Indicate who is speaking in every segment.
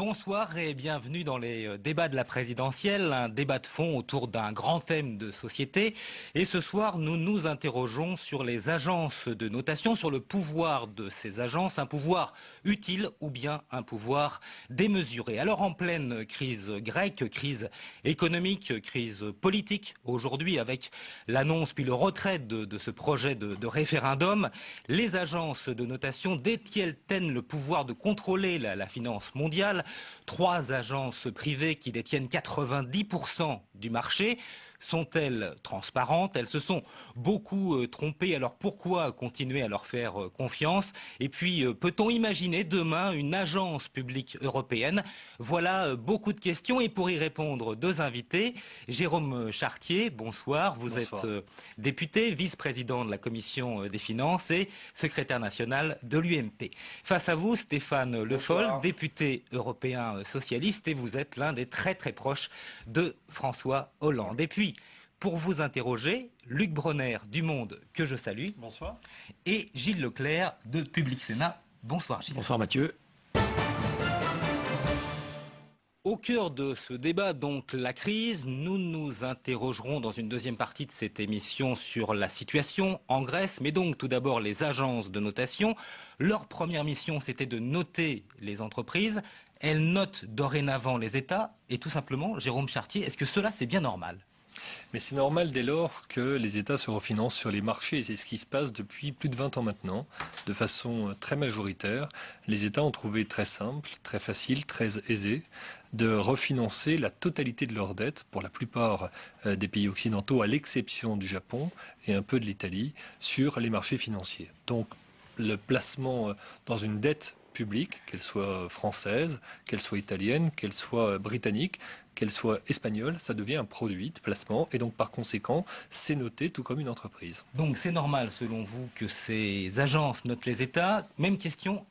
Speaker 1: Bonsoir et bienvenue dans les débats de la présidentielle, un débat de fond autour d'un grand thème de société. Et ce soir, nous nous interrogeons sur les agences de notation, sur le pouvoir de ces agences, un pouvoir utile ou bien un pouvoir démesuré. Alors en pleine crise grecque, crise économique, crise politique, aujourd'hui avec l'annonce puis le retrait de ce projet de référendum, les agences de notation détiennent le pouvoir de contrôler la finance mondiale. 3 agences privées qui détiennent 90% du marché. Sont-elles transparentes? Elles se sont beaucoup trompées. Alors pourquoi continuer à leur faire confiance? Et puis, peut-on imaginer demain une agence publique européenne? Voilà beaucoup de questions. Et pour y répondre, 2 invités. Jérôme Chartier, bonsoir. Vous êtes député, vice-président de la Commission des finances et secrétaire national de l'UMP. Face à vous, Stéphane Le Foll, député européen socialiste, et vous êtes l'un des très proches de François Hollande. Et puis, pour vous interroger, Luc Bronner du Monde, que je salue.
Speaker 2: Bonsoir.
Speaker 1: Et Gilles Leclerc de Public Sénat. Bonsoir Gilles.
Speaker 2: Bonsoir Mathieu.
Speaker 1: Au cœur de ce débat, donc la crise, nous nous interrogerons dans une deuxième partie de cette émission sur la situation en Grèce, mais donc tout d'abord les agences de notation. Leur première mission, c'était de noter les entreprises. Elles notent dorénavant les États et tout simplement, Jérôme Chartier, est-ce que cela c'est bien normal ?
Speaker 3: Mais c'est normal dès lors que les États se refinancent sur les marchés, et c'est ce qui se passe depuis plus de 20 ans maintenant, de façon très majoritaire. Les États ont trouvé très simple, très facile, très aisé de refinancer la totalité de leurs dettes, pour la plupart des pays occidentaux, à l'exception du Japon et un peu de l'Italie, sur les marchés financiers. Donc le placement dans une dette publique, qu'elle soit française, qu'elle soit italienne, qu'elle soit britannique, qu'elle soit espagnole, ça devient un produit de placement et donc par conséquent, c'est noté tout comme une entreprise.
Speaker 1: Donc c'est normal selon vous que ces agences notent les États. Même question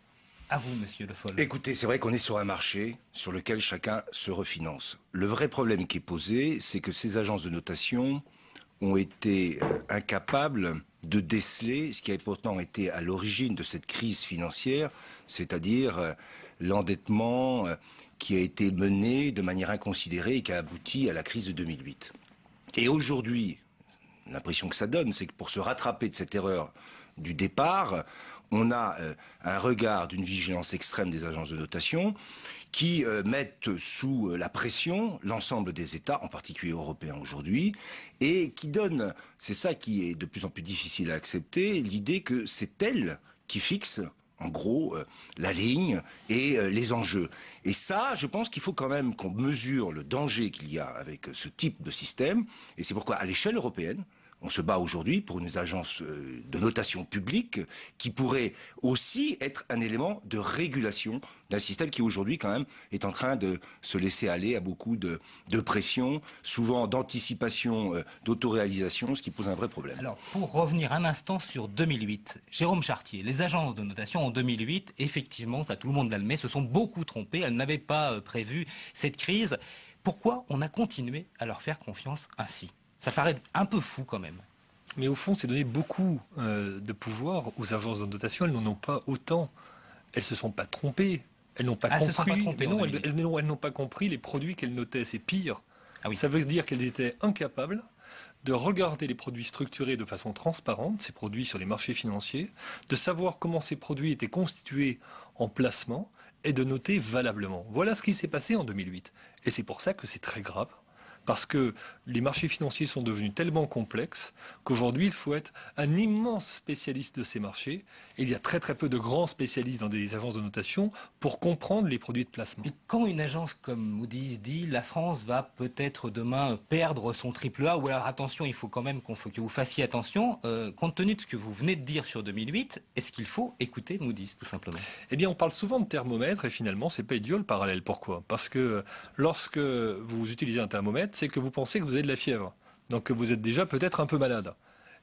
Speaker 1: à vous, monsieur Le Foll.
Speaker 4: Écoutez, c'est vrai qu'on est sur un marché sur lequel chacun se refinance. Le vrai problème qui est posé, c'est que ces agences de notation ont été incapables de déceler ce qui a pourtant été à l'origine de cette crise financière, c'est-à-dire l'endettement qui a été mené de manière inconsidérée et qui a abouti à la crise de 2008. Et aujourd'hui, l'impression que ça donne, c'est que pour se rattraper de cette erreur du départ, on a un regard d'une vigilance extrême des agences de notation qui mettent sous la pression l'ensemble des États, en particulier européens aujourd'hui, et qui donnent, c'est ça qui est de plus en plus difficile à accepter, l'idée que c'est elles qui fixent en gros, la ligne et les enjeux. Et ça, je pense qu'il faut quand même qu'on mesure le danger qu'il y a avec ce type de système. Et c'est pourquoi, à l'échelle européenne, on se bat aujourd'hui pour une agence de notation publique qui pourrait aussi être un élément de régulation d'un système qui aujourd'hui quand même est en train de se laisser aller à beaucoup de pression, souvent d'anticipation, d'autoréalisation, ce qui pose un vrai problème.
Speaker 1: Alors, pour revenir un instant sur 2008, Jérôme Chartier, les agences de notation en 2008, effectivement, ça tout le monde l'admet, se sont beaucoup trompées, elles n'avaient pas prévu cette crise. Pourquoi on a continué à leur faire confiance ainsi ? Ça paraît un peu fou quand même.
Speaker 3: Mais au fond, c'est donner beaucoup de pouvoir aux agences de notation. Elles n'en ont pas autant. Elles ne se sont pas trompées. Elles n'ont pas compris. Mais non, elles n'ont pas compris les produits qu'elles notaient. C'est pire. Ah oui. Ça veut dire qu'elles étaient incapables de regarder les produits structurés de façon transparente, ces produits sur les marchés financiers, de savoir comment ces produits étaient constitués en placement et de noter valablement. Voilà ce qui s'est passé en 2008. Et c'est pour ça que c'est très grave. Parce que les marchés financiers sont devenus tellement complexes qu'aujourd'hui, il faut être un immense spécialiste de ces marchés. Et il y a très peu de grands spécialistes dans des agences de notation pour comprendre les produits de placement.
Speaker 1: Et quand une agence comme Moody's dit « la France va peut-être demain perdre son AAA » ou alors attention, il faut quand même que vous fassiez attention, compte tenu de ce que vous venez de dire sur 2008, est-ce qu'il faut écouter Moody's tout simplement ?
Speaker 3: Eh bien, on parle souvent de thermomètre et finalement, c'est pas idiot le parallèle. Pourquoi ? Parce que lorsque vous utilisez un thermomètre, c'est que vous pensez que vous avez de la fièvre. Donc que vous êtes déjà peut-être un peu malade.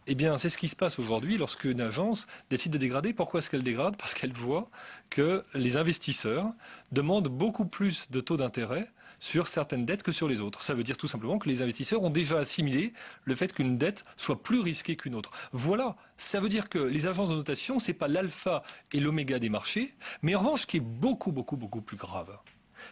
Speaker 3: Eh bien, c'est ce qui se passe aujourd'hui lorsqu'une agence décide de dégrader. Pourquoi est-ce qu'elle dégrade ? Parce qu'elle voit que les investisseurs demandent beaucoup plus de taux d'intérêt sur certaines dettes que sur les autres. Ça veut dire tout simplement que les investisseurs ont déjà assimilé le fait qu'une dette soit plus risquée qu'une autre. Voilà, ça veut dire que les agences de notation, c'est pas l'alpha et l'oméga des marchés, mais en revanche, ce qui est beaucoup plus grave,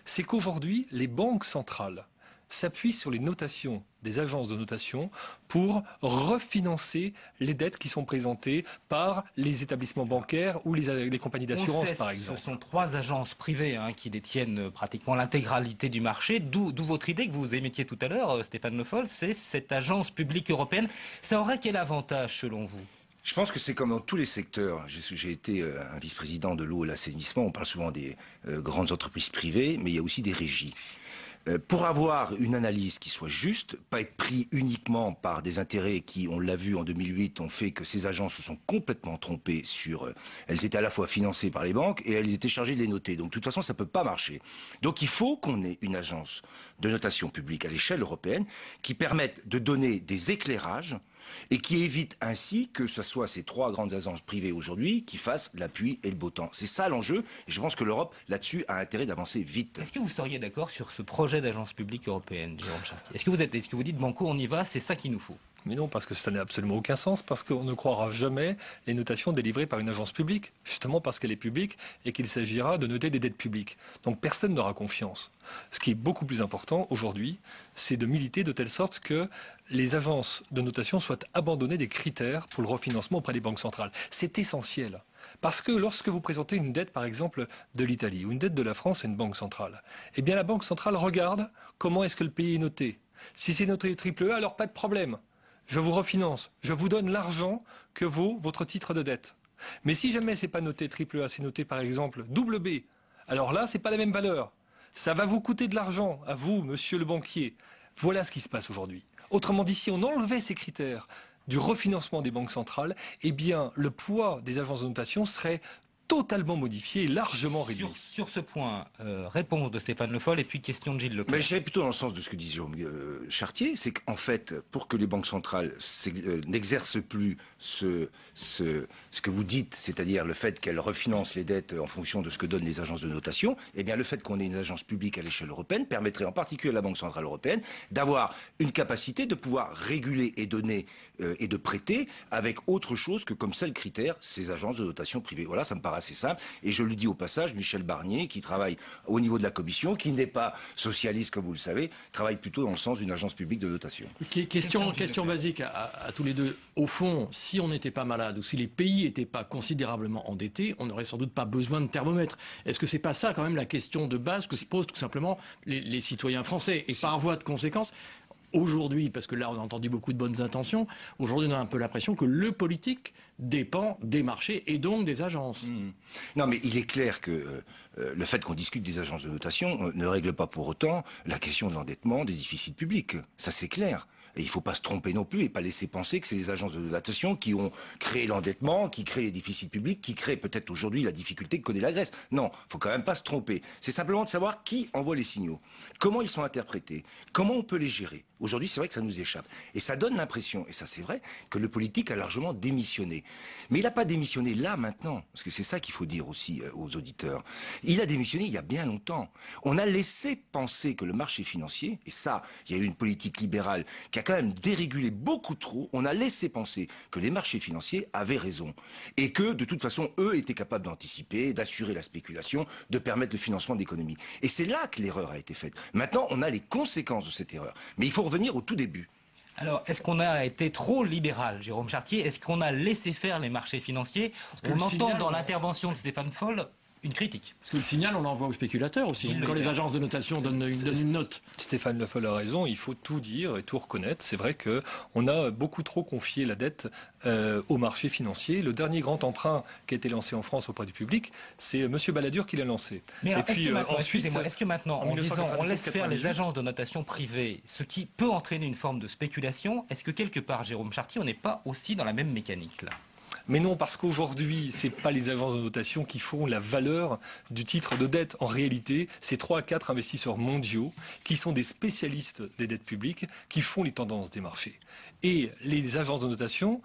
Speaker 3: c'est qu'aujourd'hui, les banques centrales s'appuient sur les notations des agences de notation pour refinancer les dettes qui sont présentées par les établissements bancaires ou les compagnies d'assurance, par exemple.
Speaker 1: Ce sont 3 agences privées qui détiennent pratiquement l'intégralité du marché, d'où votre idée que vous émettiez tout à l'heure, Stéphane Le Foll, c'est cette agence publique européenne. Ça aurait quel avantage selon vous ?
Speaker 4: Je pense que c'est comme dans tous les secteurs. J'ai été un vice-président de l'eau et l'assainissement. On parle souvent des grandes entreprises privées, mais il y a aussi des régies. Pour avoir une analyse qui soit juste, pas être pris uniquement par des intérêts qui, on l'a vu en 2008, ont fait que ces agences se sont complètement trompées sur... elles étaient à la fois financées par les banques et elles étaient chargées de les noter. Donc de toute façon, ça ne peut pas marcher. Donc il faut qu'on ait une agence de notation publique à l'échelle européenne qui permette de donner des éclairages et qui évite ainsi que ce soit ces 3 grandes agences privées aujourd'hui qui fassent la pluie et le beau temps. C'est ça l'enjeu, et je pense que l'Europe, là-dessus, a intérêt d'avancer vite.
Speaker 1: Est-ce que vous seriez d'accord sur ce projet d'agence publique européenne, Jérôme Chartier ? Est-ce que vous dites, Banco, on y va, c'est ça qu'il nous faut ?
Speaker 3: Mais non, parce que ça n'a absolument aucun sens, parce qu'on ne croira jamais les notations délivrées par une agence publique, justement parce qu'elle est publique et qu'il s'agira de noter des dettes publiques. Donc personne n'aura confiance. Ce qui est beaucoup plus important aujourd'hui, c'est de militer de telle sorte que les agences de notation soient abandonnées des critères pour le refinancement auprès des banques centrales. C'est essentiel. Parce que lorsque vous présentez une dette, par exemple, de l'Italie ou une dette de la France à une banque centrale, eh bien la banque centrale regarde comment est-ce que le pays est noté. Si c'est noté triple E, alors pas de problème. Je vous refinance, je vous donne l'argent que vaut votre titre de dette. Mais si jamais c'est pas noté triple A, c'est noté par exemple double B, alors là, c'est pas la même valeur. Ça va vous coûter de l'argent, à vous, monsieur le banquier. Voilà ce qui se passe aujourd'hui. Autrement dit, si on enlevait ces critères du refinancement des banques centrales, eh bien, le poids des agences de notation serait totalement modifié et largement réduit.
Speaker 1: Sur ce point, réponse de Stéphane Le Foll et puis question de Gilles Leclerc.
Speaker 4: Mais j'irais plutôt dans le sens de ce que dit Jérôme Chartier, c'est qu'en fait, pour que les banques centrales n'exercent plus ce que vous dites, c'est-à-dire le fait qu'elles refinancent les dettes en fonction de ce que donnent les agences de notation, eh bien le fait qu'on ait une agence publique à l'échelle européenne permettrait en particulier à la Banque centrale européenne d'avoir une capacité de pouvoir réguler et donner et de prêter avec autre chose que comme seul critère ces agences de notation privées. Voilà, ça me paraît assez simple. Et je le dis au passage, Michel Barnier, qui travaille au niveau de la Commission, qui n'est pas socialiste comme vous le savez, travaille plutôt dans le sens d'une agence publique de notation.
Speaker 2: Question basique à tous les deux. Au fond, si on n'était pas malade ou si les pays n'étaient pas considérablement endettés, on n'aurait sans doute pas besoin de thermomètre. Est-ce que c'est pas ça quand même la question de base que se posent tout simplement les citoyens français ? Et par voie de conséquence, aujourd'hui, parce que là on a entendu beaucoup de bonnes intentions, aujourd'hui on a un peu l'impression que le politique dépend des marchés et donc des agences.
Speaker 4: Non, mais il est clair que le fait qu'on discute des agences de notation ne règle pas pour autant la question de l'endettement, des déficits publics. Ça c'est clair. Et il ne faut pas se tromper non plus et pas laisser penser que c'est les agences de notation qui ont créé l'endettement, qui créent les déficits publics, qui créent peut-être aujourd'hui la difficulté que connaît la Grèce. Non, il ne faut quand même pas se tromper. C'est simplement de savoir qui envoie les signaux, comment ils sont interprétés, comment on peut les gérer. Aujourd'hui, c'est vrai que ça nous échappe. Et ça donne l'impression, et ça c'est vrai, que le politique a largement démissionné. Mais il n'a pas démissionné là, maintenant, parce que c'est ça qu'il faut dire aussi aux auditeurs. Il a démissionné il y a bien longtemps. On a laissé penser que le marché financier, et ça, il y a eu une politique libérale qui a quand même dérégulé beaucoup trop, on a laissé penser que les marchés financiers avaient raison. Et que, de toute façon, eux étaient capables d'anticiper, d'assurer la spéculation, de permettre le financement de l'économie. Et c'est là que l'erreur a été faite. Maintenant, on a les conséquences de cette erreur. Mais il faut revenir au tout début.
Speaker 1: Alors, est-ce qu'on a été trop libéral, Jérôme Chartier ? Est-ce qu'on a laissé faire les marchés financiers ? On entend dans l'intervention de Stéphane Foll une critique.
Speaker 2: Parce que le signal, on l'envoie aux spéculateurs aussi. Quand les agences de notation donnent une note.
Speaker 3: Stéphane Le Foll a raison, il faut tout dire et tout reconnaître. C'est vrai qu'on a beaucoup trop confié la dette au marché financier. Le dernier grand emprunt qui a été lancé en France auprès du public, c'est M. Balladur qui l'a lancé.
Speaker 1: Mais alors, est-ce que maintenant, en disant on laisse faire les agences de notation privées, ce qui peut entraîner une forme de spéculation, est-ce que quelque part, Jérôme Chartier, on n'est pas aussi dans la même mécanique là ?
Speaker 3: Mais non, parce qu'aujourd'hui, ce n'est pas les agences de notation qui font la valeur du titre de dette. En réalité, c'est 3 à 4 investisseurs mondiaux qui sont des spécialistes des dettes publiques qui font les tendances des marchés. Et les agences de notation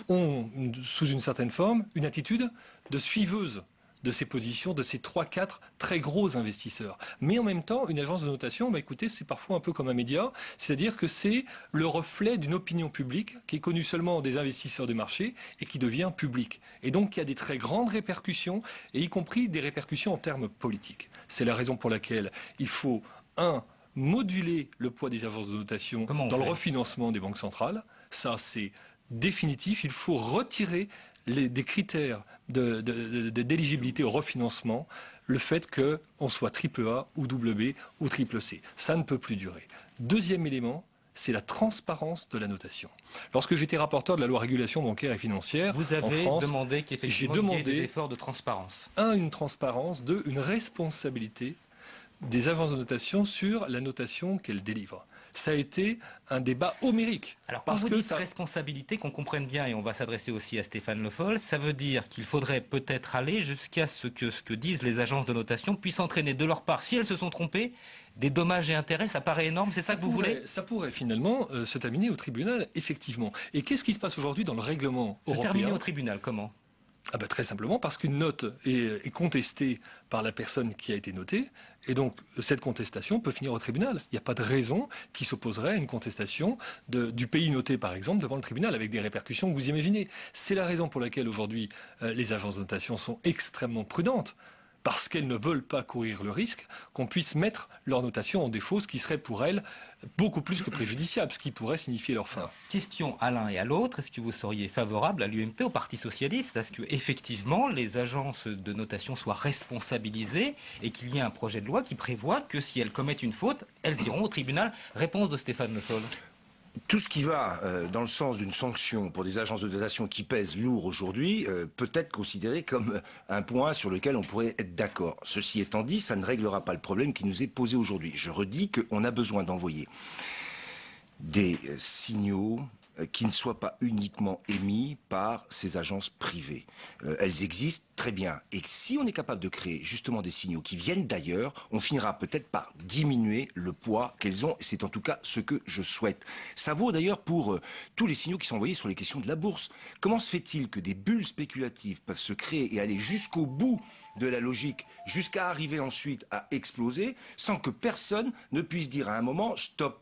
Speaker 3: ont, sous une certaine forme, une attitude de suiveuse de ces positions, de ces 3-4 très gros investisseurs. Mais en même temps, une agence de notation, écoutez, c'est parfois un peu comme un média, c'est-à-dire que c'est le reflet d'une opinion publique qui est connue seulement des investisseurs de marché et qui devient publique. Et donc, il y a des très grandes répercussions, et y compris des répercussions en termes politiques. C'est la raison pour laquelle il faut, moduler le poids des agences de notation dans le refinancement des banques centrales. Ça, c'est définitif. Il faut retirer des critères d'éligibilité au refinancement, le fait qu'on soit AAA ou BB ou CCC. Ça ne peut plus durer. Deuxième élément, c'est la transparence de la notation. Lorsque j'étais rapporteur de la loi régulation bancaire et financière
Speaker 1: vous avez
Speaker 3: en France,
Speaker 1: demandé qu'effectivement il y ait des efforts de transparence.
Speaker 3: Une transparence, une responsabilité des agences de notation sur la notation qu'elles délivrent. Ça a été un débat homérique.
Speaker 1: Alors, quand vous dites responsabilité, qu'on comprenne bien, et on va s'adresser aussi à Stéphane Le Foll, ça veut dire qu'il faudrait peut-être aller jusqu'à ce que disent les agences de notation puissent entraîner de leur part, si elles se sont trompées, des dommages et intérêts. Ça paraît énorme, c'est ça que vous voulez?
Speaker 3: Ça pourrait finalement se terminer au tribunal, effectivement. Et qu'est-ce qui se passe aujourd'hui dans le règlement européen?
Speaker 1: Se terminer au tribunal, comment?
Speaker 3: Très simplement parce qu'une note est contestée par la personne qui a été notée, et donc cette contestation peut finir au tribunal. Il n'y a pas de raison qui s'opposerait à une contestation du pays noté, par exemple, devant le tribunal, avec des répercussions que vous imaginez. C'est la raison pour laquelle aujourd'hui les agences de notation sont extrêmement prudentes, parce qu'elles ne veulent pas courir le risque qu'on puisse mettre leur notation en défaut, ce qui serait pour elles beaucoup plus que préjudiciable, ce qui pourrait signifier leur fin.
Speaker 1: Alors, question à l'un et à l'autre, est-ce que vous seriez favorable à l'UMP, au Parti Socialiste, à ce que effectivement les agences de notation soient responsabilisées et qu'il y ait un projet de loi qui prévoit que si elles commettent une faute, elles iront au tribunal? Réponse de Stéphane Le Foll.
Speaker 4: Tout ce qui va dans le sens d'une sanction pour des agences de notation qui pèsent lourd aujourd'hui peut être considéré comme un point sur lequel on pourrait être d'accord. Ceci étant dit, ça ne réglera pas le problème qui nous est posé aujourd'hui. Je redis qu'on a besoin d'envoyer des signaux qui ne soient pas uniquement émis par ces agences privées. Elles existent très bien. Et si on est capable de créer justement des signaux qui viennent d'ailleurs, on finira peut-être par diminuer le poids qu'elles ont. C'est en tout cas ce que je souhaite. Ça vaut d'ailleurs pour tous les signaux qui sont envoyés sur les questions de la bourse. Comment se fait-il que des bulles spéculatives peuvent se créer et aller jusqu'au bout de la logique, jusqu'à arriver ensuite à exploser, sans que personne ne puisse dire à un moment « stop ».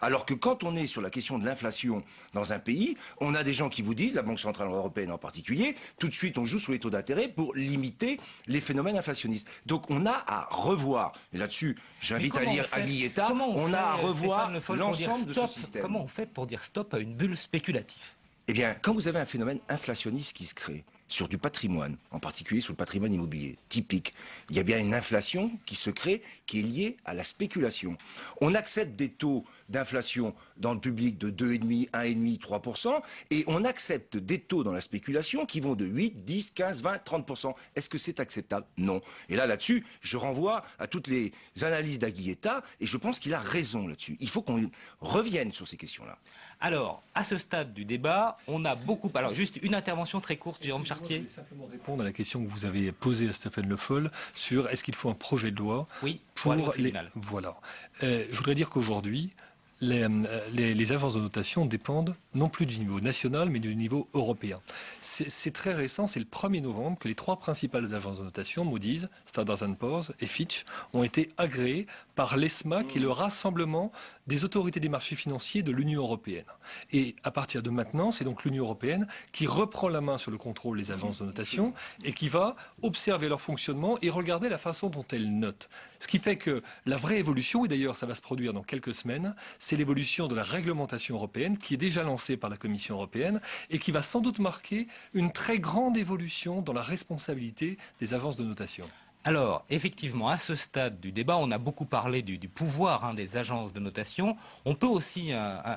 Speaker 4: Alors que quand on est sur la question de l'inflation dans un pays, on a des gens qui vous disent, la Banque Centrale Européenne en particulier, tout de suite on joue sur les taux d'intérêt pour limiter les phénomènes inflationnistes. Donc on a à revoir, et là-dessus j'invite à lire Aguilleta, on a à revoir l'ensemble de ce système.
Speaker 1: Comment on fait pour dire stop à une bulle spéculative?
Speaker 4: Eh bien, quand vous avez un phénomène inflationniste qui se crée, sur du patrimoine, en particulier sur le patrimoine immobilier, typique. Il y a bien une inflation qui se crée, qui est liée à la spéculation. On accepte des taux d'inflation dans le public de 2,5, 1,5, 3%, et on accepte des taux dans la spéculation qui vont de 8, 10, 15, 20, 30%. Est-ce que c'est acceptable? Non. Et là-dessus, je renvoie à toutes les analyses d'Aguilleta, et je pense qu'il a raison là-dessus. Il faut qu'on revienne sur ces questions-là.
Speaker 1: Alors, à ce stade du débat, on a beaucoup... Alors, juste une intervention très courte, Jérôme Chartier.
Speaker 3: Je voulais simplement répondre à la question que vous avez posée à Stéphane Le Foll sur est-ce qu'il faut un projet de loi
Speaker 1: pour aller au tribunal.
Speaker 3: Voilà. Je voudrais dire qu'aujourd'hui, les agences de notation dépendent non plus du niveau national, mais du niveau européen. C'est très récent, c'est le 1er novembre que les 3 principales agences de notation, Moody's, Standard & Poor's et Fitch, ont été agréées par l'ESMA, qui est le rassemblement des autorités des marchés financiers de l'Union européenne. Et à partir de maintenant, c'est donc l'Union européenne qui reprend la main sur le contrôle des agences de notation et qui va observer leur fonctionnement et regarder la façon dont elles notent. Ce qui fait que la vraie évolution, et d'ailleurs ça va se produire dans quelques semaines, c'est l'évolution de la réglementation européenne qui est déjà lancée par la Commission européenne et qui va sans doute marquer une très grande évolution dans la responsabilité des agences de notation.
Speaker 1: Alors, effectivement, à ce stade du débat, on a beaucoup parlé du pouvoir des agences de notation. On peut aussi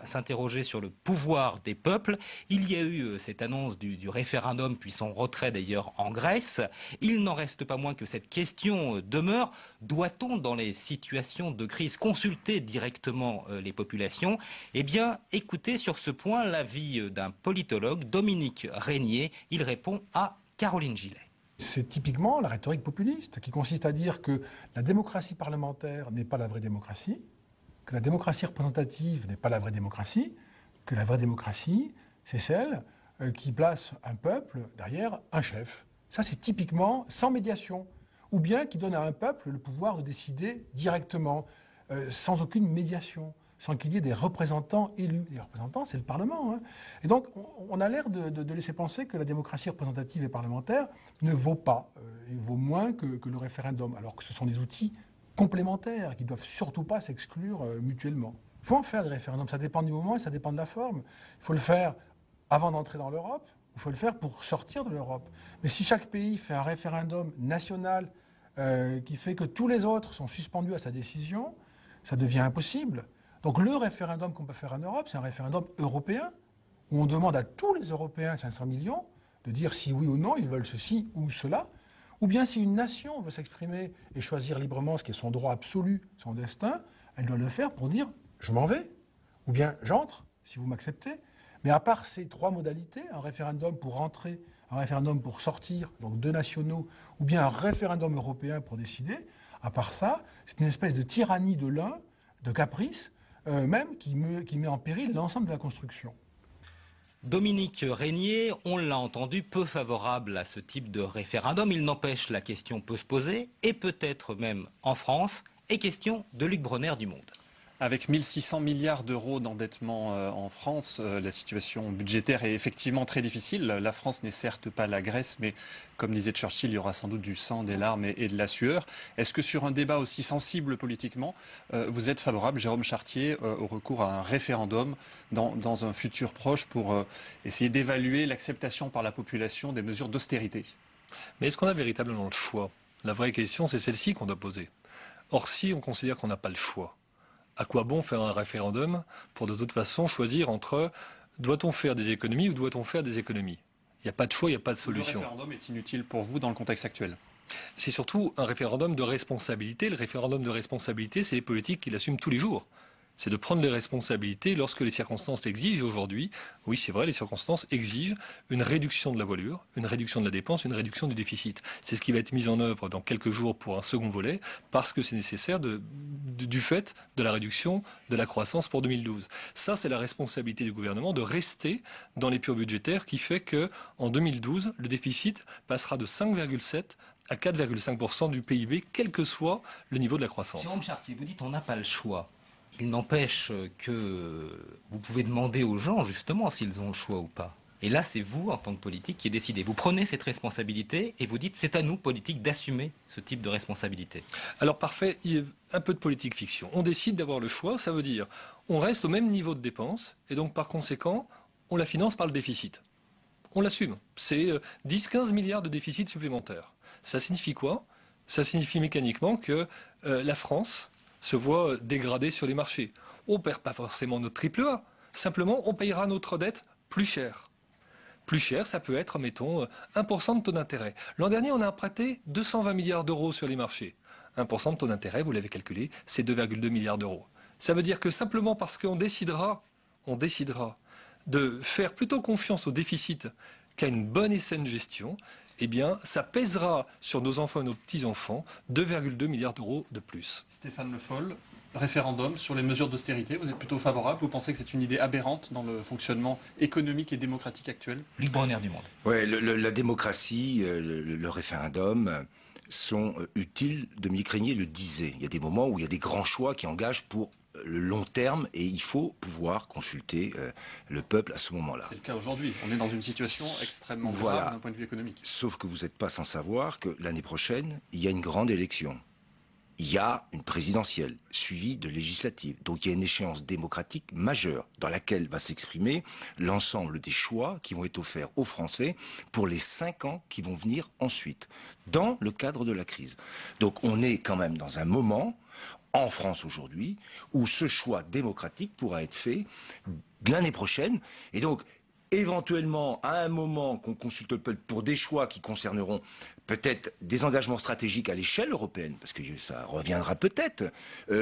Speaker 1: s'interroger sur le pouvoir des peuples. Il y a eu cette annonce du référendum, puis son retrait d'ailleurs en Grèce. Il n'en reste pas moins que cette question demeure. Doit-on, dans les situations de crise, consulter directement les populations? Eh bien, écoutez sur ce point l'avis d'un politologue, Dominique Régnier. Il répond à Caroline Gillet.
Speaker 5: C'est typiquement la rhétorique populiste qui consiste à dire que la démocratie parlementaire n'est pas la vraie démocratie, que la démocratie représentative n'est pas la vraie démocratie, que la vraie démocratie, c'est celle qui place un peuple derrière un chef. Ça, c'est typiquement sans médiation, ou bien qui donne à un peuple le pouvoir de décider directement, sans aucune médiation, sans qu'il y ait des représentants élus. Les représentants, c'est le Parlement. Hein. Et donc, on a l'air de laisser penser que la démocratie représentative et parlementaire ne vaut pas, et vaut moins que le référendum, alors que ce sont des outils complémentaires qui ne doivent surtout pas s'exclure mutuellement. Il faut en faire des référendums, ça dépend du moment et ça dépend de la forme. Il faut le faire avant d'entrer dans l'Europe, il faut le faire pour sortir de l'Europe. Mais si chaque pays fait un référendum national qui fait que tous les autres sont suspendus à sa décision, ça devient impossible. Donc le référendum qu'on peut faire en Europe, c'est un référendum européen, où on demande à tous les Européens, 500 millions, de dire si oui ou non ils veulent ceci ou cela, ou bien si une nation veut s'exprimer et choisir librement ce qui est son droit absolu, son destin, elle doit le faire pour dire « je m'en vais » ou bien « j'entre, si vous m'acceptez ». Mais à part ces trois modalités, un référendum pour rentrer, un référendum pour sortir, donc deux nationaux, ou bien un référendum européen pour décider, à part ça, c'est une espèce de tyrannie de l'un, de caprice, même qui met en péril l'ensemble de la construction.
Speaker 1: Dominique Régnier, on l'a entendu, peu favorable à ce type de référendum. Il n'empêche, la question peut se poser, et peut-être même en France, et question de Luc Bronner du Monde.
Speaker 6: Avec 1600 milliards d'euros d'endettement en France, la situation budgétaire est effectivement très difficile. La France n'est certes pas la Grèce, mais comme disait Churchill, il y aura sans doute du sang, des larmes et de la sueur. Est-ce que sur un débat aussi sensible politiquement, vous êtes favorable, Jérôme Chartier, au recours à un référendum dans un futur proche pour essayer d'évaluer l'acceptation par la population des mesures d'austérité?
Speaker 3: Mais est-ce qu'on a véritablement le choix? La vraie question, c'est celle-ci qu'on doit poser. Or, si on considère qu'on n'a pas le choix, à quoi bon faire un référendum pour de toute façon choisir entre doit-on faire des économies ou doit-on faire des économies? Il n'y a pas de choix, il n'y a pas de solution.
Speaker 6: Le référendum est inutile pour vous dans le contexte actuel?
Speaker 3: C'est surtout un référendum de responsabilité. Le référendum de responsabilité, c'est les politiques qui l'assument tous les jours. C'est de prendre les responsabilités lorsque les circonstances l'exigent aujourd'hui. Oui, c'est vrai, les circonstances exigent une réduction de la voilure, une réduction de la dépense, une réduction du déficit. C'est ce qui va être mis en œuvre dans quelques jours pour un second volet, parce que c'est nécessaire du fait de la réduction de la croissance pour 2012. Ça, c'est la responsabilité du gouvernement de rester dans les purs budgétaires qui fait qu'en 2012, le déficit passera de 5,7 à 4,5% du PIB, quel que soit le niveau de la croissance.
Speaker 1: Jérôme Chartier, vous dites on n'a pas le choix. Il n'empêche que vous pouvez demander aux gens justement s'ils ont le choix ou pas. Et là, c'est vous, en tant que politique, qui décidez. Vous prenez cette responsabilité et vous dites c'est à nous, politiques, d'assumer ce type de responsabilité.
Speaker 3: Alors parfait, il y a un peu de politique fiction. On décide d'avoir le choix, ça veut dire on reste au même niveau de dépenses et donc par conséquent, on la finance par le déficit. On l'assume. C'est 10-15 milliards de déficit supplémentaire. Ça signifie quoi? Ça signifie mécaniquement que la France se voit dégradée sur les marchés. On ne perd pas forcément notre triple A. Simplement, on payera notre dette plus cher. Plus cher, ça peut être, mettons, 1% de taux d'intérêt. L'an dernier, on a emprunté 220 milliards d'euros sur les marchés. 1% de taux d'intérêt, vous l'avez calculé, c'est 2,2 milliards d'euros. Ça veut dire que simplement parce qu'on décidera de faire plutôt confiance au déficit qu'à une bonne et saine gestion, eh bien, ça pèsera sur nos enfants et nos petits-enfants 2,2 milliards d'euros de plus.
Speaker 6: Stéphane Le Foll, référendum sur les mesures d'austérité, vous êtes plutôt favorable? Vous pensez que c'est une idée aberrante dans le fonctionnement économique et démocratique actuel?
Speaker 1: Luc Bronner du Monde.
Speaker 4: Oui, la démocratie, le référendum sont utiles. Dominique Régnier le disait. Il y a des moments où il y a des grands choix qui engagent pour le long terme et il faut pouvoir consulter le peuple à ce moment-là.
Speaker 6: C'est le cas aujourd'hui. On est dans une situation extrêmement grave d'un point de vue économique.
Speaker 4: Sauf que vous n'êtes pas sans savoir que l'année prochaine, il y a une grande élection. Il y a une présidentielle suivie de législatives. Donc il y a une échéance démocratique majeure dans laquelle va s'exprimer l'ensemble des choix qui vont être offerts aux Français pour les 5 ans qui vont venir ensuite, dans le cadre de la crise. Donc on est quand même dans un moment en France aujourd'hui, où ce choix démocratique pourra être fait l'année prochaine. Et donc, éventuellement, à un moment qu'on consulte le peuple pour des choix qui concerneront peut-être des engagements stratégiques à l'échelle européenne, parce que ça reviendra peut-être,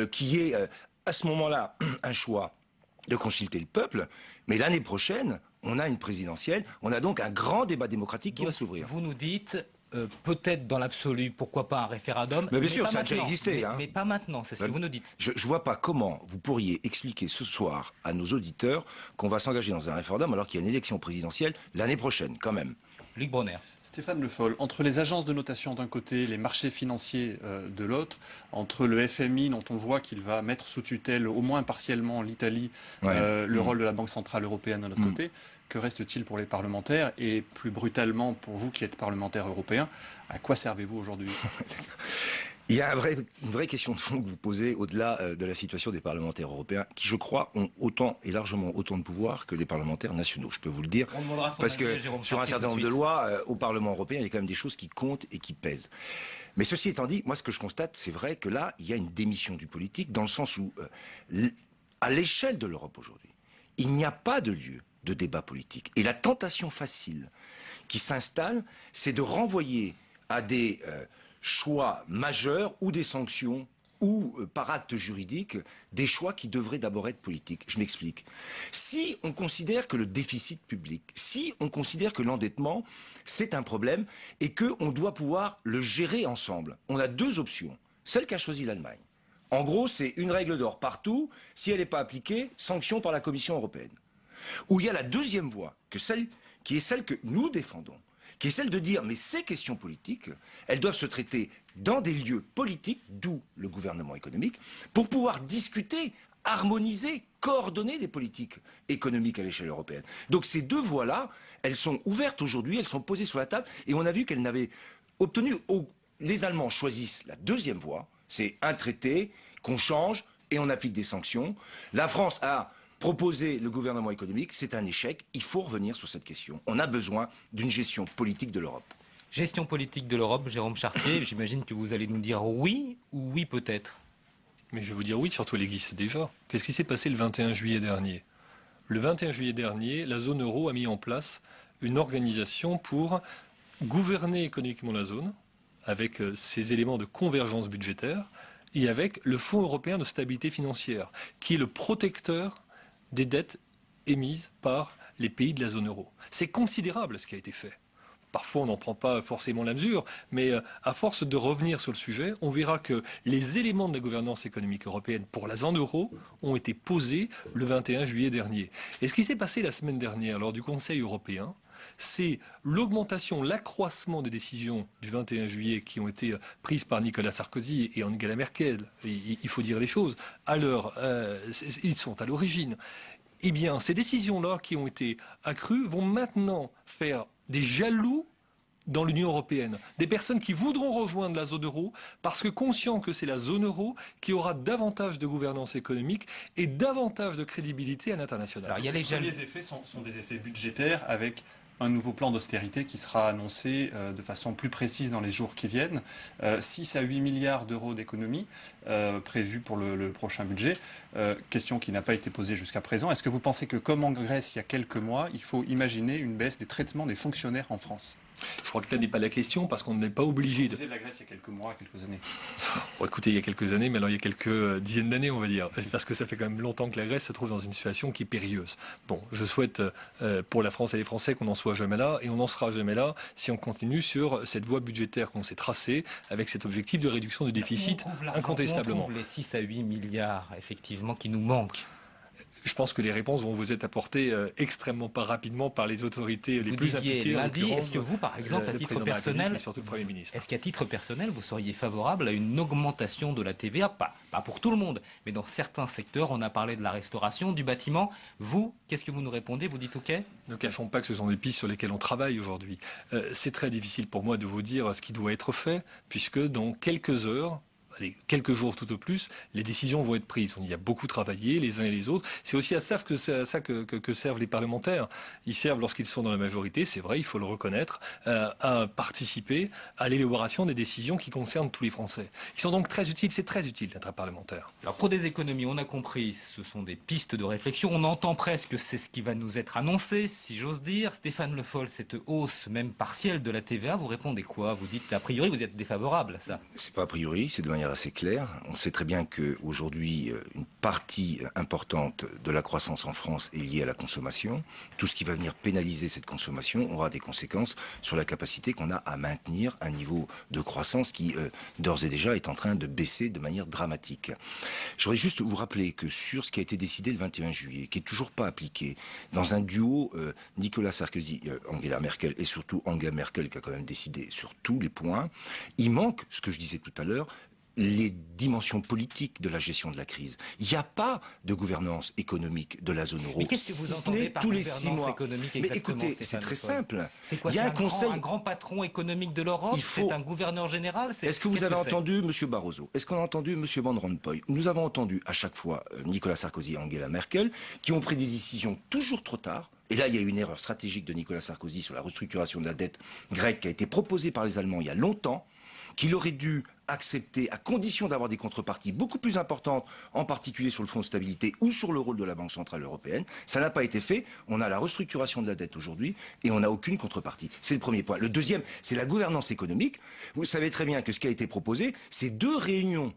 Speaker 4: qu'il y ait à ce moment-là un choix de consulter le peuple, mais l'année prochaine, on a une présidentielle, on a donc un grand débat démocratique qui va s'ouvrir.
Speaker 1: Vous nous dites... peut-être dans l'absolu, pourquoi pas un référendum.
Speaker 4: Mais bien sûr, ça a déjà existé.
Speaker 1: Mais pas maintenant, c'est ce que vous nous dites.
Speaker 4: Je ne vois pas comment vous pourriez expliquer ce soir à nos auditeurs qu'on va s'engager dans un référendum alors qu'il y a une élection présidentielle l'année prochaine, quand même.
Speaker 1: Luc Bronner.
Speaker 6: Stéphane Le Foll, entre les agences de notation d'un côté, les marchés financiers de l'autre, entre le FMI dont on voit qu'il va mettre sous tutelle au moins partiellement l'Italie, le rôle de la Banque Centrale Européenne de notre côté, que reste-t-il pour les parlementaires et plus brutalement pour vous qui êtes parlementaire européen, à quoi servez-vous aujourd'hui?
Speaker 4: Il y a une vraie question de fond que vous posez au-delà de la situation des parlementaires européens qui, je crois, ont autant et largement autant de pouvoir que les parlementaires nationaux. Je peux vous le dire. Parce que sur un certain nombre de lois, au Parlement européen, il y a quand même des choses qui comptent et qui pèsent. Mais ceci étant dit, moi, ce que je constate, c'est vrai que là, il y a une démission du politique dans le sens où, à l'échelle de l'Europe aujourd'hui, il n'y a pas de lieu de débat politique. Et la tentation facile qui s'installe, c'est de renvoyer à des choix majeurs ou des sanctions ou par acte juridique, des choix qui devraient d'abord être politiques. Je m'explique. Si on considère que le déficit public, si on considère que l'endettement, c'est un problème et qu'on doit pouvoir le gérer ensemble, on a deux options. Celle qu'a choisie l'Allemagne. En gros, c'est une règle d'or partout. Si elle n'est pas appliquée, sanction par la Commission européenne. Ou il y a la deuxième voie, qui est celle que nous défendons, qui est celle de dire, mais ces questions politiques, elles doivent se traiter dans des lieux politiques, d'où le gouvernement économique, pour pouvoir discuter, harmoniser, coordonner des politiques économiques à l'échelle européenne. Donc ces deux voies-là, elles sont ouvertes aujourd'hui, elles sont posées sur la table, et on a vu qu'elles n'avaient obtenu... Les Allemands choisissent la deuxième voie, c'est un traité qu'on change et on applique des sanctions. La France a proposer le gouvernement économique, c'est un échec. Il faut revenir sur cette question. On a besoin d'une gestion politique de l'Europe.
Speaker 1: Gestion politique de l'Europe, Jérôme Chartier, j'imagine que vous allez nous dire oui ou oui peut-être.
Speaker 3: Mais je vais vous dire oui, surtout elle existe déjà. Qu'est-ce qui s'est passé le 21 juillet dernier? Le 21 juillet dernier, la zone euro a mis en place une organisation pour gouverner économiquement la zone, avec ces éléments de convergence budgétaire, et avec le Fonds européen de stabilité financière, qui est le protecteur des dettes émises par les pays de la zone euro. C'est considérable ce qui a été fait. Parfois, on n'en prend pas forcément la mesure, mais à force de revenir sur le sujet, on verra que les éléments de la gouvernance économique européenne pour la zone euro ont été posés le 21 juillet dernier. Et ce qui s'est passé la semaine dernière lors du Conseil européen, c'est l'augmentation, l'accroissement des décisions du 21 juillet qui ont été prises par Nicolas Sarkozy et Angela Merkel. Il faut dire les choses. Alors, ils sont à l'origine. Eh bien, ces décisions-là qui ont été accrues vont maintenant faire des jaloux dans l'Union européenne. Des personnes qui voudront rejoindre la zone euro parce que conscients que c'est la zone euro qui aura davantage de gouvernance économique et davantage de crédibilité à l'international.
Speaker 6: Alors, les effets sont des effets budgétaires avec un nouveau plan d'austérité qui sera annoncé de façon plus précise dans les jours qui viennent. 6 à 8 milliards d'euros d'économies prévus pour le prochain budget. Question qui n'a pas été posée jusqu'à présent. Est-ce que vous pensez que, comme en Grèce il y a quelques mois, il faut imaginer une baisse des traitements des fonctionnaires en France?
Speaker 3: Je crois que là n'est pas la question parce qu'on n'est pas obligé
Speaker 6: de... Vous de la Grèce il y a quelques mois, quelques années.
Speaker 3: Bon, écoutez, il y a quelques années, mais alors il y a quelques dizaines d'années, on va dire, parce que ça fait quand même longtemps que la Grèce se trouve dans une situation qui est périlleuse. Bon, je souhaite pour la France et les Français qu'on n'en soit jamais là, et on n'en sera jamais là si on continue sur cette voie budgétaire qu'on s'est tracée avec cet objectif de réduction du déficit incontestablement.
Speaker 1: On trouve les 6 à 8 milliards, effectivement, qui nous manquent.
Speaker 3: Je pense que les réponses vont vous être apportées extrêmement pas rapidement par les autorités les plus impliquées.
Speaker 1: Lundi, est-ce que vous, par exemple, à titre personnel, est-ce qu'à titre personnel, vous seriez favorable à une augmentation de la TVA, pas pour tout le monde, mais dans certains secteurs, on a parlé de la restauration, du bâtiment. Vous, qu'est-ce que vous nous répondez? Vous dites OK?
Speaker 3: Ne cachons pas que ce sont des pistes sur lesquelles on travaille aujourd'hui. C'est très difficile pour moi de vous dire ce qui doit être fait, puisque dans quelques heures, quelques jours tout au plus, les décisions vont être prises. On y a beaucoup travaillé, les uns et les autres. C'est aussi à ça que servent les parlementaires. Ils servent, lorsqu'ils sont dans la majorité, c'est vrai, il faut le reconnaître, à participer à l'élaboration des décisions qui concernent tous les Français. Ils sont donc très utiles, c'est très utile d'être parlementaire.
Speaker 1: Alors pour des économies, on a compris, ce sont des pistes de réflexion. On entend presque que c'est ce qui va nous être annoncé, si j'ose dire. Stéphane Le Foll, cette hausse même partielle de la TVA, vous répondez quoi? Vous dites, a priori, vous êtes défavorable à ça?
Speaker 4: C'est pas a priori, c'est de manière manière assez claire. On sait très bien qu'aujourd'hui, une partie importante de la croissance en France est liée à la consommation. Tout ce qui va venir pénaliser cette consommation aura des conséquences sur la capacité qu'on a à maintenir un niveau de croissance qui, d'ores et déjà, est en train de baisser de manière dramatique. Je voudrais juste vous rappeler que sur ce qui a été décidé le 21 juillet, qui n'est toujours pas appliqué, dans un duo Nicolas Sarkozy, Angela Merkel, et surtout Angela Merkel qui a quand même décidé sur tous les points, il manque, ce que je disais tout à l'heure, les dimensions politiques de la gestion de la crise. Il n'y a pas de gouvernance économique de la zone euro.
Speaker 1: Mais qu'est-ce que vous entendez par
Speaker 4: tous les
Speaker 1: gouvernance
Speaker 4: 6 mois
Speaker 1: économique
Speaker 4: Mais écoutez, c'est très simple.
Speaker 1: C'est quoi?
Speaker 4: Il y a
Speaker 1: un grand patron économique de l'Europe? C'est un gouverneur général?
Speaker 4: Est-ce que vous avez entendu M. Barroso? Est-ce qu'on a entendu M. Van Rompuy? Nous avons entendu à chaque fois Nicolas Sarkozy et Angela Merkel qui ont pris des décisions toujours trop tard. Et là, il y a eu une erreur stratégique de Nicolas Sarkozy sur la restructuration de la dette grecque qui a été proposée par les Allemands il y a longtemps, qu'il aurait dû accepter à condition d'avoir des contreparties beaucoup plus importantes, en particulier sur le fonds de stabilité ou sur le rôle de la Banque Centrale Européenne. Ça n'a pas été fait. On a la restructuration de la dette aujourd'hui et on n'a aucune contrepartie. C'est le premier point. Le deuxième, c'est la gouvernance économique. Vous savez très bien que ce qui a été proposé, c'est 2 réunions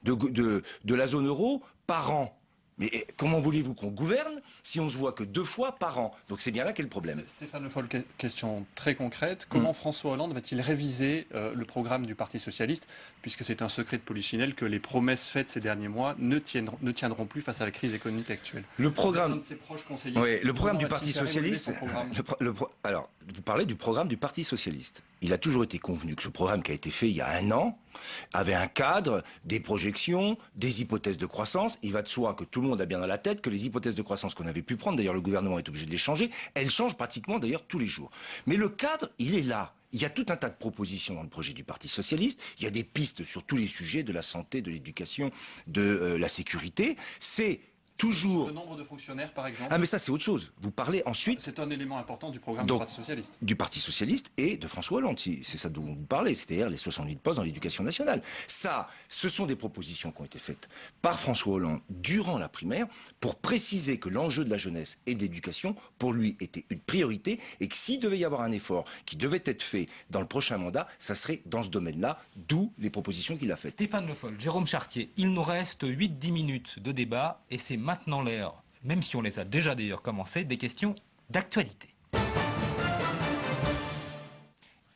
Speaker 4: de la zone euro par an. Mais comment voulez-vous qu'on gouverne si on se voit que 2 fois par an? Donc c'est bien là qu'est le problème.
Speaker 6: Stéphane Le Foll, question très concrète. Comment François Hollande va-t-il réviser le programme du Parti Socialiste, puisque c'est un secret de polichinelle que les promesses faites ces derniers mois ne tiendront plus face à la crise économique actuelle?
Speaker 4: Le programme,
Speaker 6: un de ses proches conseillers.
Speaker 4: Oui, le programme du Parti Socialiste. Alors, vous parlez du programme du Parti Socialiste. Il a toujours été convenu que ce programme qui a été fait il y a 1 an avait un cadre, des projections, des hypothèses de croissance. Il va de soi que tout le monde a bien dans la tête que les hypothèses de croissance qu'on avait pu prendre, d'ailleurs le gouvernement est obligé de les changer, elles changent pratiquement d'ailleurs tous les jours. Mais le cadre, il est là. Il y a tout un tas de propositions dans le projet du Parti Socialiste. Il y a des pistes sur tous les sujets de la santé, de l'éducation, de la sécurité. C'est toujours...
Speaker 6: Le nombre de fonctionnaires, par exemple.
Speaker 4: Ah mais ça c'est autre chose. Vous parlez ensuite...
Speaker 6: C'est un élément important du programme du Parti Socialiste.
Speaker 4: Du Parti Socialiste et de François Hollande, c'est ça dont vous parlez, c'est-à-dire les 68 postes dans l'éducation nationale. Ça, ce sont des propositions qui ont été faites par François Hollande durant la primaire pour préciser que l'enjeu de la jeunesse et de l'éducation, pour lui, était une priorité et que s'il devait y avoir un effort qui devait être fait dans le prochain mandat, ça serait dans ce domaine-là, d'où les propositions qu'il a faites.
Speaker 1: Stéphane Le Foll, Jérôme Chartier, il nous reste 8-10 minutes de débat et c'est maintenant l'heure, même si on les a déjà d'ailleurs commencé, des questions d'actualité.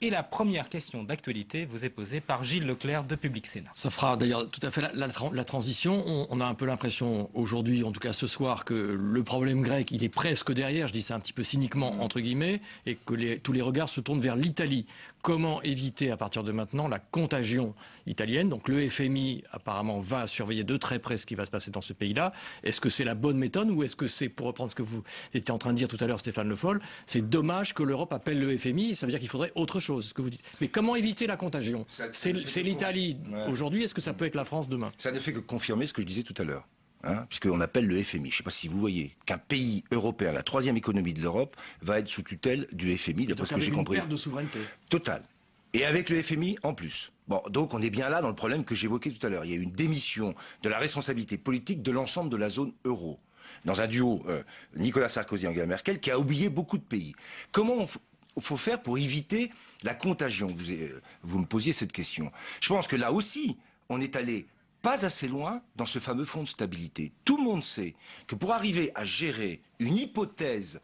Speaker 1: Et la première question d'actualité vous est posée par Gilles Leclerc de Public Sénat.
Speaker 2: Ça fera d'ailleurs tout à fait la transition. On a un peu l'impression aujourd'hui, en tout cas ce soir, que le problème grec, il est presque derrière, je dis ça un petit peu cyniquement entre guillemets, et que tous les regards se tournent vers l'Italie. Comment éviter à partir de maintenant la contagion italienne? Donc le FMI apparemment va surveiller de très près ce qui va se passer dans ce pays-là. Est-ce que c'est la bonne méthode ou est-ce que c'est, pour reprendre ce que vous étiez en train de dire tout à l'heure, Stéphane Le Foll, c'est dommage que l'Europe appelle le FMI, ça veut dire qu'il faudrait autre chose, ce que vous dites. Mais comment éviter la contagion? C'est l'Italie aujourd'hui, est-ce que ça peut être la France demain?
Speaker 4: Ça ne fait que confirmer ce que je disais tout à l'heure. Puisqu'on appelle le FMI. Je ne sais pas si vous voyez qu'un pays européen, la 3e économie de l'Europe, va être sous tutelle du FMI, d'après ce que j'ai compris.
Speaker 2: Une perte de souveraineté.
Speaker 4: Totale. Et avec le FMI en plus. Bon, donc on est bien là dans le problème que j'évoquais tout à l'heure. Il y a eu une démission de la responsabilité politique de l'ensemble de la zone euro. Dans un duo Nicolas Sarkozy et Angela Merkel qui a oublié beaucoup de pays. Comment faut faire pour éviter la contagion? Vous me posiez cette question. Je pense que là aussi, on est allé pas assez loin dans ce fameux fonds de stabilité. Tout le monde sait que pour arriver à gérer une hypothèse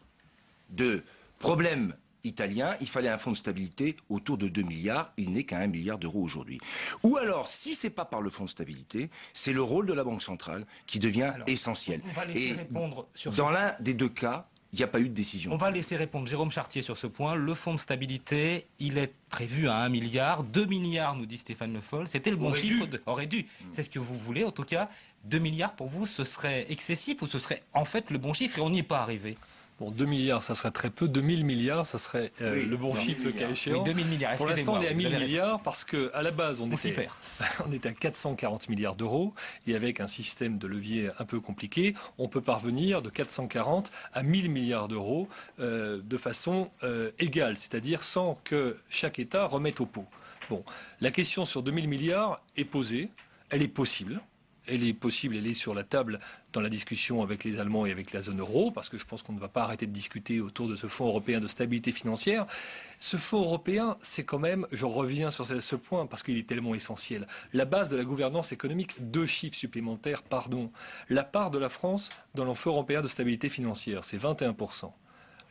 Speaker 4: de problème italien, il fallait un fonds de stabilité autour de 2 milliards, il n'est qu'à 1 milliard d'euros aujourd'hui. Ou alors, si c'est pas par le fonds de stabilité, c'est le rôle de la Banque centrale qui devient essentiel.
Speaker 1: On va laisser répondre sur
Speaker 4: dans l'un des 2 cas, il n'y a pas eu de décision.
Speaker 1: On va laisser répondre Jérôme Chartier sur ce point. Le fonds de stabilité, il est prévu à 1 milliard. 2 milliards, nous dit Stéphane Le Foll. C'était le bon chiffre. Aurait dû. C'est ce que vous voulez, en tout cas. 2 milliards, pour vous, ce serait excessif ou ce serait en fait le bon chiffre et on n'y est pas arrivé?
Speaker 3: Bon, 2 milliards, ça serait très peu. 2000 milliards, ça serait le bon chiffre, le cas échéant.
Speaker 1: Oui, 2000 milliards.
Speaker 3: Pour l'instant, on est à 1000 milliards parce qu'à la base, on était à 440 milliards d'euros. Et avec un système de levier un peu compliqué, on peut parvenir de 440 à 1000 milliards d'euros de façon égale, c'est-à-dire sans que chaque État remette au pot. Bon, la question sur 2000 milliards est posée, elle est possible. elle est possible, elle est sur la table dans la discussion avec les Allemands et avec la zone euro, parce que je pense qu'on ne va pas arrêter de discuter autour de ce fonds européen de stabilité financière. Ce fonds européen, c'est quand même, je reviens sur ce point parce qu'il est tellement essentiel, la base de la gouvernance économique, 2 chiffres supplémentaires, pardon. La part de la France dans le fonds européen de stabilité financière, c'est 21%.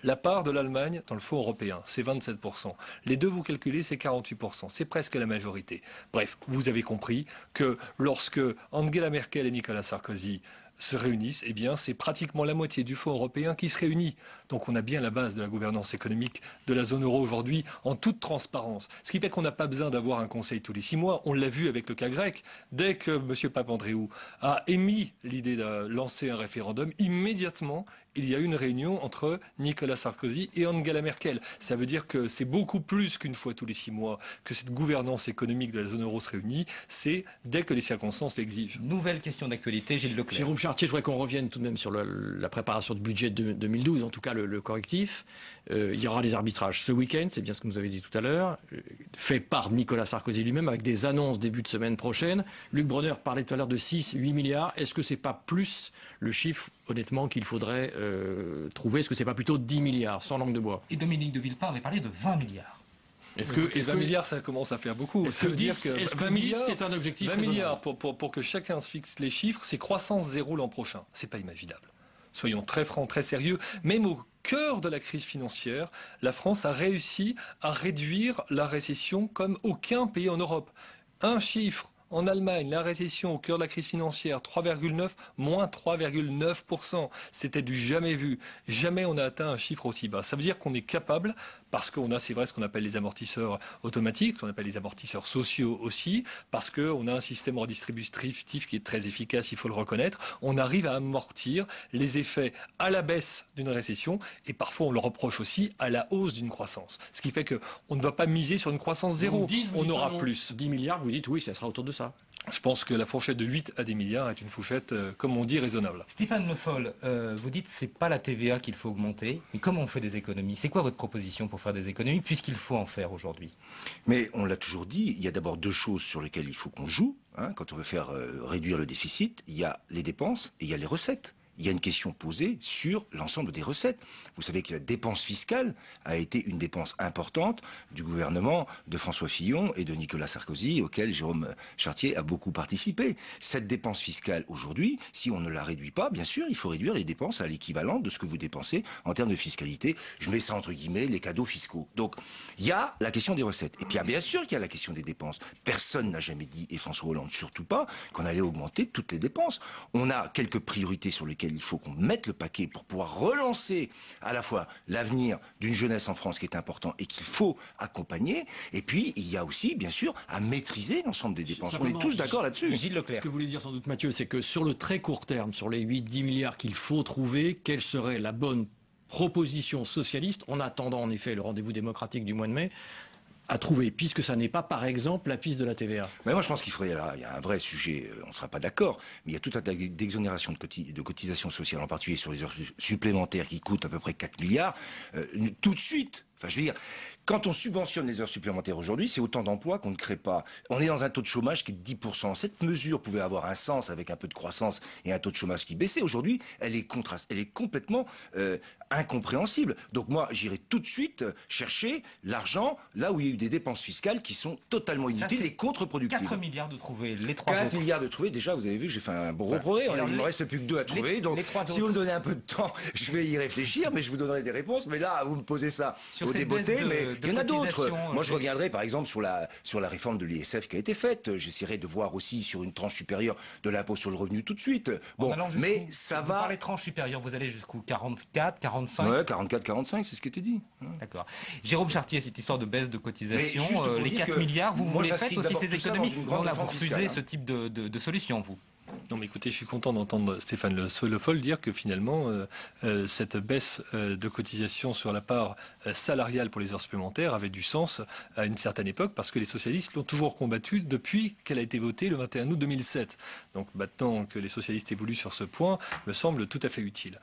Speaker 3: La part de l'Allemagne dans le fonds européen, c'est 27%. Les deux, vous calculez, c'est 48%. C'est presque la majorité. Bref, vous avez compris que lorsque Angela Merkel et Nicolas Sarkozy se réunissent, eh bien, c'est pratiquement la moitié du fonds européen qui se réunit. Donc on a bien la base de la gouvernance économique de la zone euro aujourd'hui en toute transparence. Ce qui fait qu'on n'a pas besoin d'avoir un conseil tous les 6 mois. On l'a vu avec le cas grec. Dès que M. Papandréou a émis l'idée de lancer un référendum, immédiatement, il y a eu une réunion entre Nicolas Sarkozy et Angela Merkel. Ça veut dire que c'est beaucoup plus qu'une fois tous les 6 mois que cette gouvernance économique de la zone euro se réunit. C'est dès que les circonstances l'exigent.
Speaker 1: Nouvelle question d'actualité, Gilles Leclerc.
Speaker 2: Jérôme Chartier, je voudrais qu'on revienne tout de même sur la préparation du budget de 2012, en tout cas le correctif. Il y aura des arbitrages ce week-end, c'est bien ce que vous avez dit tout à l'heure, fait par Nicolas Sarkozy lui-même avec des annonces début de semaine prochaine. Luc Bronner parlait tout à l'heure de 6-8 milliards. Est-ce que c'est pas plus le chiffre, honnêtement, qu'il faudrait trouver? Est-ce que c'est pas plutôt 10 milliards, sans langue de bois?
Speaker 1: Et Dominique de Villepin avait parlé de 20 milliards.
Speaker 3: Est-ce que 20 milliards, ça commence à faire beaucoup?
Speaker 2: Est-ce que 20 milliards, c'est un objectif
Speaker 3: 20 milliards, pour que chacun se fixe les chiffres, c'est croissance zéro l'an prochain. C'est pas imaginable. Soyons très francs, très sérieux. Même au cœur de la crise financière, la France a réussi à réduire la récession comme aucun pays en Europe. Un chiffre. En Allemagne, la récession au cœur de la crise financière, 3,9, moins 3,9%. C'était du jamais vu. Jamais on a atteint un chiffre aussi bas. Ça veut dire qu'on est capable, parce qu'on a, c'est vrai, ce qu'on appelle les amortisseurs automatiques, ce qu'on appelle les amortisseurs sociaux aussi, parce qu'on a un système redistributif qui est très efficace, il faut le reconnaître. On arrive à amortir les effets à la baisse d'une récession et parfois on le reproche aussi à la hausse d'une croissance. Ce qui fait qu'on ne va pas miser sur une croissance zéro. On aura plus.
Speaker 2: 10 milliards, vous dites oui, ça sera autour de ça.
Speaker 3: Je pense que la fourchette de 8 à 10 milliards est une fourchette, comme on dit, raisonnable.
Speaker 1: Stéphane Le Foll, vous dites que ce n'est pas la TVA qu'il faut augmenter, mais comment on fait des économies? C'est quoi votre proposition pour faire des économies, puisqu'il faut en faire aujourd'hui?
Speaker 4: Mais on l'a toujours dit, il y a d'abord 2 choses sur lesquelles il faut qu'on joue. Quand on veut faire réduire le déficit, il y a les dépenses et il y a les recettes. Il y a une question posée sur l'ensemble des recettes. Vous savez que la dépense fiscale a été une dépense importante du gouvernement de François Fillon et de Nicolas Sarkozy, auquel Jérôme Chartier a beaucoup participé. Cette dépense fiscale, aujourd'hui, si on ne la réduit pas, bien sûr, il faut réduire les dépenses à l'équivalent de ce que vous dépensez en termes de fiscalité. Je mets ça entre guillemets, les cadeaux fiscaux. Donc, il y a la question des recettes. Et puis, bien sûr qu'il y a la question des dépenses. Personne n'a jamais dit, et François Hollande surtout pas, qu'on allait augmenter toutes les dépenses. On a quelques priorités sur lesquelles il faut qu'on mette le paquet pour pouvoir relancer à la fois l'avenir d'une jeunesse en France qui est important et qu'il faut accompagner. Et puis, il y a aussi, bien sûr, à maîtriser l'ensemble des dépenses. On est tous d'accord là-dessus.
Speaker 1: Gilles Leclerc.
Speaker 2: Ce que vous voulez dire sans doute, Mathieu, c'est que sur le très court terme, sur les 8-10 milliards qu'il faut trouver, quelle serait la bonne proposition socialiste, en attendant en effet le rendez-vous démocratique du mois de mai, à trouver, puisque ça n'est pas, par exemple, la piste de la TVA?
Speaker 4: Mais moi, je pense qu'il faudrait, il y a un vrai sujet, on ne sera pas d'accord, mais il y a tout un tas d'exonérations de cotisations sociales, en particulier sur les heures supplémentaires qui coûtent à peu près 4 milliards, tout de suite. Enfin, je veux dire, quand on subventionne les heures supplémentaires aujourd'hui, c'est autant d'emplois qu'on ne crée pas. On est dans un taux de chômage qui est de 10%. Cette mesure pouvait avoir un sens avec un peu de croissance et un taux de chômage qui baissait. Aujourd'hui, elle est complètement incompréhensible. Donc moi, j'irai tout de suite chercher l'argent là où il y a eu des dépenses fiscales qui sont totalement inutiles et contre-productives.
Speaker 1: 4 milliards de trouver, les 3
Speaker 4: 4
Speaker 1: autres.
Speaker 4: milliards de trouver, déjà, vous avez vu, j'ai fait un gros progrès. Il ne me reste plus que 2 à trouver. Donc, si vous me donnez un peu de temps, je vais y réfléchir, mais je vous donnerai des réponses. Mais là, vous me posez ça au débeauté, mais il y en a d'autres. Moi, je reviendrai, par exemple, sur la réforme de l'ISF qui a été faite. J'essaierai de voir aussi sur une tranche supérieure de l'impôt sur le revenu tout de suite. Bon, mais ça va...
Speaker 1: Vous parlez tranche supérieure, vous allez jusqu'où 44, 45?
Speaker 4: Ouais, 44, 45, c'est ce qui était dit.
Speaker 1: D'accord. Jérôme Chartier, cette histoire de baisse de cotisation, les 4 milliards, vous les faites aussi ces économies? Vous refusez ce type de solution, vous?
Speaker 3: Non, mais écoutez, je suis content d'entendre Stéphane Le Foll dire que finalement, cette baisse de cotisation sur la part salariale pour les heures supplémentaires avait du sens à une certaine époque, parce que les socialistes l'ont toujours combattue depuis qu'elle a été votée le 21 août 2007. Donc maintenant que les socialistes évoluent sur ce point, me semble tout à fait utile.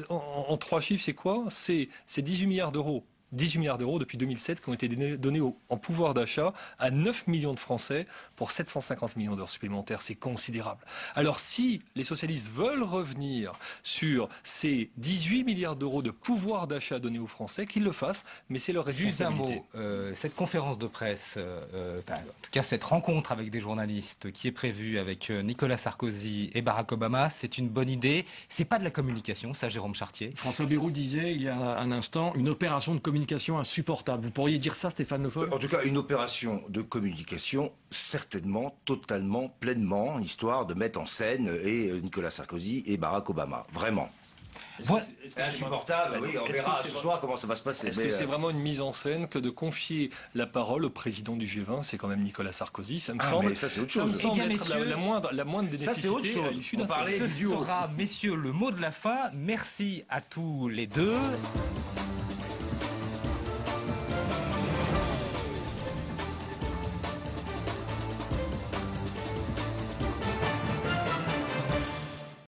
Speaker 3: En 3 chiffres, c'est quoi? C'est 18 milliards d'euros 18 milliards d'euros depuis 2007 qui ont été donnés en pouvoir d'achat à 9 millions de Français pour 750 millions d'heures supplémentaires. C'est considérable. Alors si les socialistes veulent revenir sur ces 18 milliards d'euros de pouvoir d'achat donnés aux Français, qu'ils le fassent, mais c'est leur responsabilité.
Speaker 1: Juste un mot, cette conférence de presse, en tout cas cette rencontre avec des journalistes qui est prévue avec Nicolas Sarkozy et Barack Obama, c'est une bonne idée. C'est pas de la communication, ça, Jérôme Chartier.
Speaker 2: François Bayrou disait il y a un instant une opération de communication insupportable. Vous pourriez dire ça, Stéphane Le Foll ?
Speaker 4: En tout cas, une opération de communication, certainement, totalement, pleinement, histoire de mettre en scène Nicolas Sarkozy et Barack Obama. Vraiment. Insupportable, oui, on verra ce soir comment ça va se passer.
Speaker 3: Est-ce que c'est vraiment une mise en scène que de confier la parole au président du G20 ? C'est quand même Nicolas Sarkozy, ça me semble.
Speaker 4: Mais ça, c'est autre chose.
Speaker 3: Ça me semble être la moindre des nécessités.
Speaker 4: Ça, c'est autre chose.
Speaker 3: À l'issue d'un
Speaker 1: Ce sera, messieurs, le mot de la fin. Merci à tous les deux.